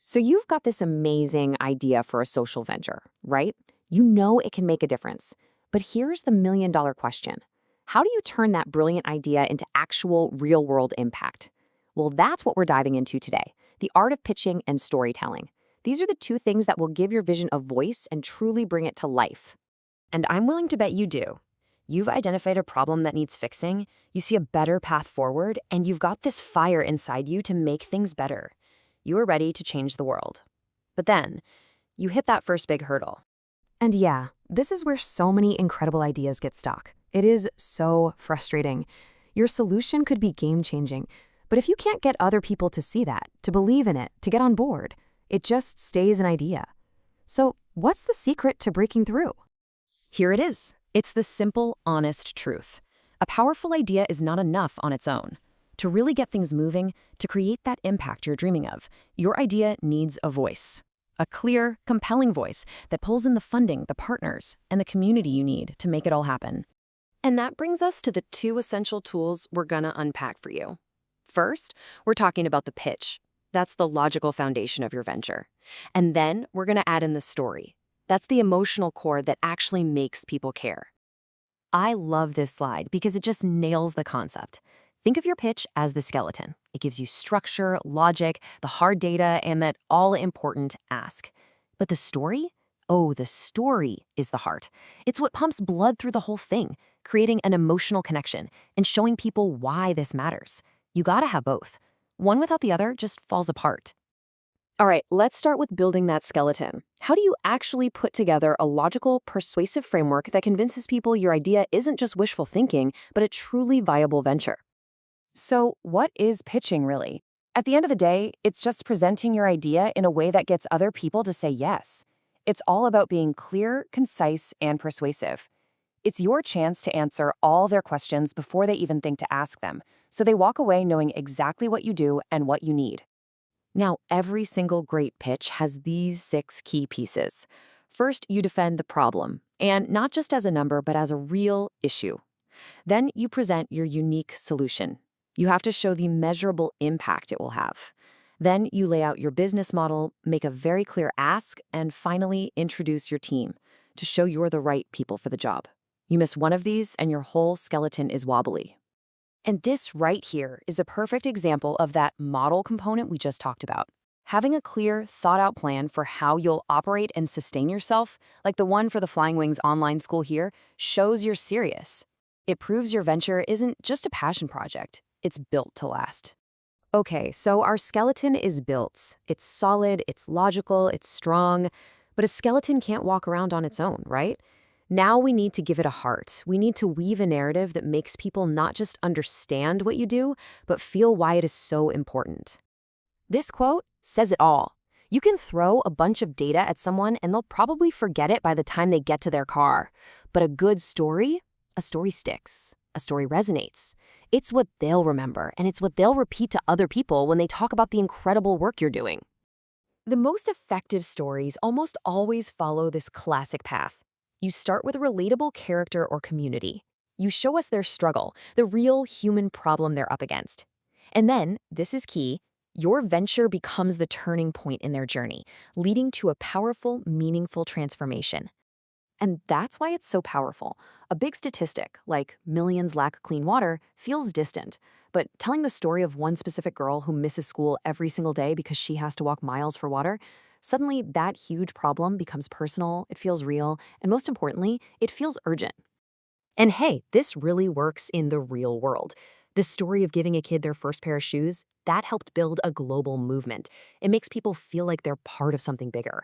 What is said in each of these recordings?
So you've got this amazing idea for a social venture, right? You know it can make a difference. But here's the million-dollar question. How do you turn that brilliant idea into actual real-world impact? Well, that's what we're diving into today, the art of pitching and storytelling. These are the two things that will give your vision a voice and truly bring it to life. And I'm willing to bet you do. You've identified a problem that needs fixing, you see a better path forward, and you've got this fire inside you to make things better. You are ready to change the world. But then, you hit that first big hurdle. And yeah, this is where so many incredible ideas get stuck. It is so frustrating. Your solution could be game-changing, but if you can't get other people to see that, to believe in it, to get on board, it just stays an idea. So what's the secret to breaking through? Here it is. It's the simple, honest truth. A powerful idea is not enough on its own. To really get things moving, to create that impact you're dreaming of, your idea needs a voice. A clear, compelling voice that pulls in the funding, the partners, and the community you need to make it all happen. And that brings us to the two essential tools we're gonna unpack for you. First, we're talking about the pitch. That's the logical foundation of your venture. And then we're gonna add in the story. That's the emotional core that actually makes people care. I love this slide because it just nails the concept. Think of your pitch as the skeleton. It gives you structure, logic, the hard data, and that all-important ask. But the story? Oh, the story is the heart. It's what pumps blood through the whole thing, creating an emotional connection and showing people why this matters. You gotta have both. One without the other just falls apart. All right, let's start with building that skeleton. How do you actually put together a logical, persuasive framework that convinces people your idea isn't just wishful thinking, but a truly viable venture? So, what is pitching really? At the end of the day, it's just presenting your idea in a way that gets other people to say yes. It's all about being clear, concise, and persuasive. It's your chance to answer all their questions before they even think to ask them, so they walk away knowing exactly what you do and what you need. Now, every single great pitch has these 6 key pieces. First, you defend the problem, and not just as a number, but as a real issue. Then you present your unique solution. You have to show the measurable impact it will have. Then you lay out your business model, make a very clear ask, and finally introduce your team to show you're the right people for the job. You miss one of these and your whole skeleton is wobbly. And this right here is a perfect example of that model component we just talked about. Having a clear, thought-out plan for how you'll operate and sustain yourself, like the one for the Flying Wings online school here, shows you're serious. It proves your venture isn't just a passion project, it's built to last. Okay, so our skeleton is built. It's solid, it's logical, it's strong, but a skeleton can't walk around on its own, right? Now we need to give it a heart. We need to weave a narrative that makes people not just understand what you do, but feel why it is so important. This quote says it all. You can throw a bunch of data at someone and they'll probably forget it by the time they get to their car. But a story sticks. A story resonates. It's what they'll remember, and it's what they'll repeat to other people when they talk about the incredible work you're doing. The most effective stories almost always follow this classic path. You start with a relatable character or community. You show us their struggle, the real human problem they're up against. And then, this is key, your venture becomes the turning point in their journey, leading to a powerful, meaningful transformation. And that's why it's so powerful. A big statistic, like millions lack clean water, feels distant. But telling the story of one specific girl who misses school every single day because she has to walk miles for water, suddenly that huge problem becomes personal, it feels real, and most importantly, it feels urgent. And hey, this really works in the real world. The story of giving a kid their first pair of shoes, that helped build a global movement. It makes people feel like they're part of something bigger.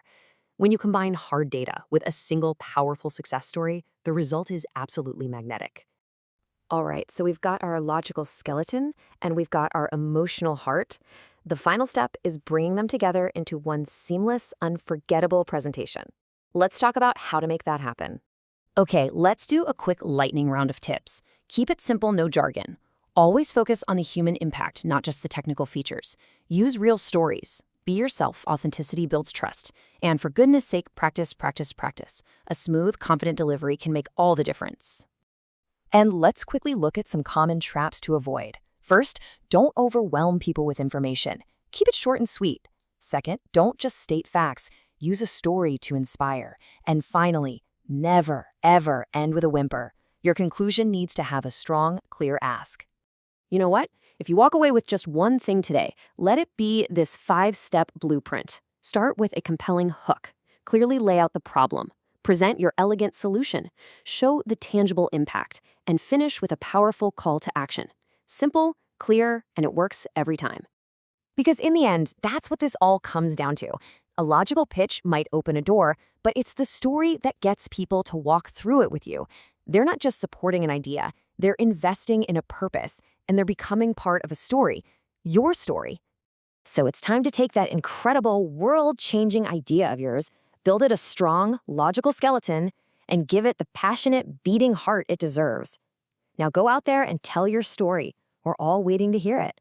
When you combine hard data with a single powerful success story, the result is absolutely magnetic. All right, so we've got our logical skeleton and we've got our emotional heart. The final step is bringing them together into one seamless, unforgettable presentation. Let's talk about how to make that happen. Okay, let's do a quick lightning round of tips. Keep it simple, no jargon. Always focus on the human impact, not just the technical features. Use real stories. Be yourself. Authenticity builds trust. And for goodness sake, practice, practice, practice. A smooth, confident delivery can make all the difference. And let's quickly look at some common traps to avoid. First, don't overwhelm people with information. Keep it short and sweet. Second, don't just state facts. Use a story to inspire. And finally, never, ever end with a whimper. Your conclusion needs to have a strong, clear ask. You know what? If you walk away with just one thing today, let it be this 5-step blueprint. Start with a compelling hook. Clearly lay out the problem. Present your elegant solution. Show the tangible impact. And finish with a powerful call to action. Simple, clear, and it works every time. Because in the end, that's what this all comes down to. A logical pitch might open a door, but it's the story that gets people to walk through it with you. They're not just supporting an idea, they're investing in a purpose, and they're becoming part of a story, your story. So it's time to take that incredible, world-changing idea of yours, build it a strong, logical skeleton, and give it the passionate, beating heart it deserves. Now go out there and tell your story. We're all waiting to hear it.